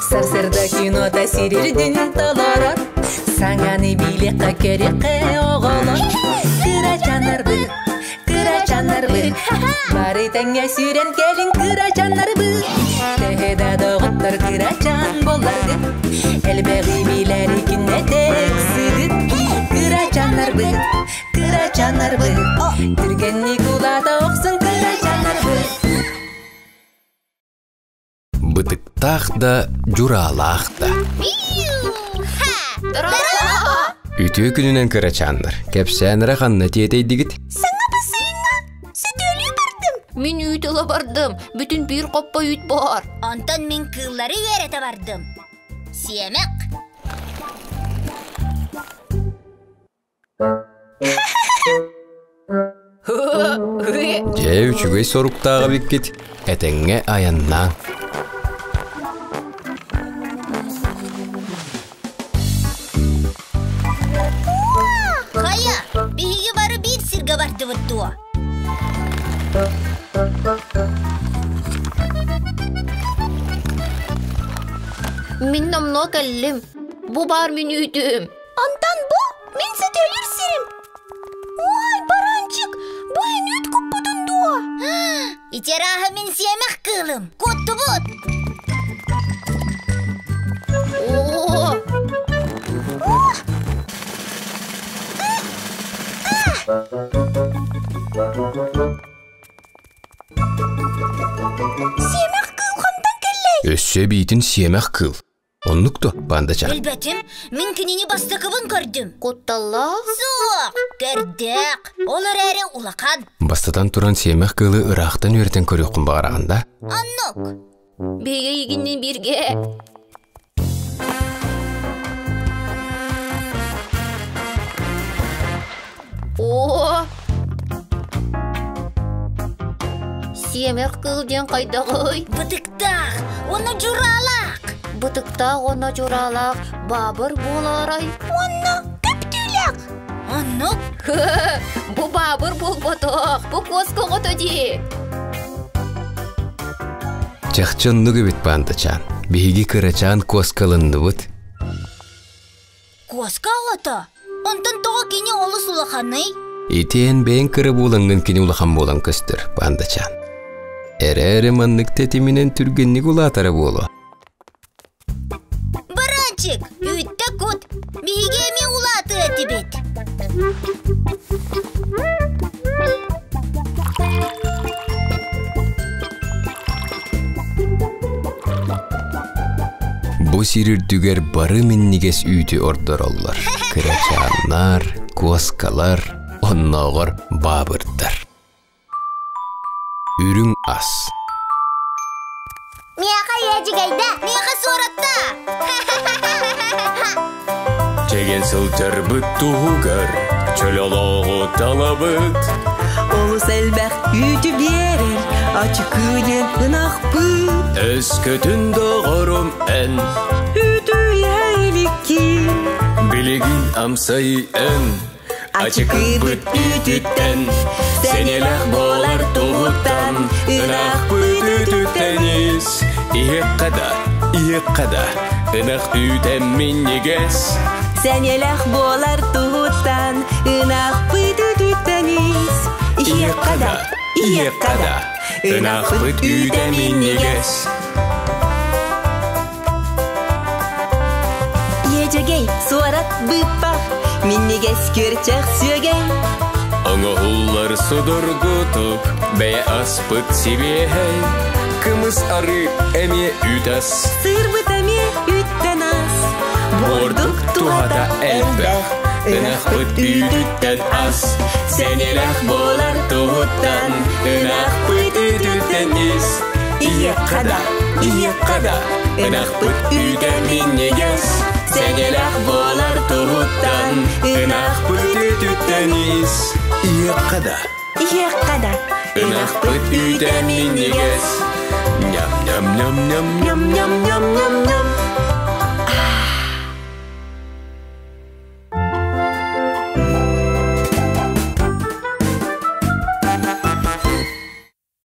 Сарсырда кинода сирирдин толорор Саңаны биле кереке оголор Кыра жанарбы Бары тәңе сүрен келин кыра жанарбы Техеда доғыттар кыра жан боларды Элбеғи билери күнне тек сыгыт Кыра жанарбы Түргенни кулада оқсын кыра жанарбы Бытыктах да, журалах да. Үтүү күнүнен кырачаннар. Кепсәнірі қанна тиетейдігіт. Саңа сүт өлі бардым. Мен үйтіла бардым. Бүтін бір қоппа үт бар. Антон мен кыллары верете бардым. Сиемек. Же үчүгөй соруктағы біккет. Әтеңе аяннан. Kaya, bihiga barı bir sirga bardı vıttuğa. Мен намно кәллім. Бұ бар мен үйтім. Antan bu, men süt ölür sirim. Vay barançık, bu en üt kuppudun dua. İçeraha men siyemek kılım, kuttu but. Oo. Siyemek kıl kandan kelley. Өссө бейтін сиемек кыл. Оннукто, бандача. Elbetim, men kinini bastakıbın gördüm. Котталла. Soğuk, gördük. Olur eri ulakan. Бастатан туран сиемек кылы ырақтан өртен көріққын бағарағанда. Annuk. Беге егіннен бірге. О! Сиемек кылден қайдағый. Bıdıktağ, onu juralak. Бұтықта оны жұралақ, бабыр боларай. Onu köptülek. Annuk. Бұ бабыр бол бұтық, бұ қосқы ғыты Чақчынны көбет бандачан. Беги кырачан коскалынды бұд. Koska oto. Ondan toğa kini olu sulakanay. Итен бен кыры болыңын кені улахан болан көстір, бандачан. Әрі маннык тетімінен түргенні кулатары болу. Barançık, üytte kut. Bihige mi ulatı etibet. Бу сирирдүгер бары миннигес үйті ордор олар. Кырачаннар, коскалар, онногор бабырдар. Үрүң ас. Miyaka yecigayda, miyaka suratta. Чеген сылтыр бұт туғығыр, чөл олығы талабыт. Олус әлбәқ үйті берер Ачы күнен ынақ бұт Өскөтін доғырым ән, Үйті әйлікки білігін амсайы ән. Ачы күбіт үтіттен, сенеләқ болар туғыттан. Үнақ бұт үтіттеніс, иек қада, үнақ үтен миннегес. Сәнеләқ болар тұғыттан Үнақ бұйды түттәніс Иек қада, үнақ бұт үтен миннегес. Ежегей суарат бұппақ Миннегес көрчәқ сөген Оңғылар сұдыр ғытып, бәе аспыт себей. Кымыз ары әме үтас, Сыр бұтаме үттен ас бордық туғада әлбәқ. Үнақ бұт үтіттен ас, сәнеләқ болар туғыттан. Үнақ бұт үтіттен ес, иек қада, үнақ бұт үтен миннегес. Сәнеләқ болар туғыттан. Үнақ бұт үтіттен ес, иек қада, үнақ бұт үтен миннегес. Ням-ням-ням-ням-ням-ням-ням-ням.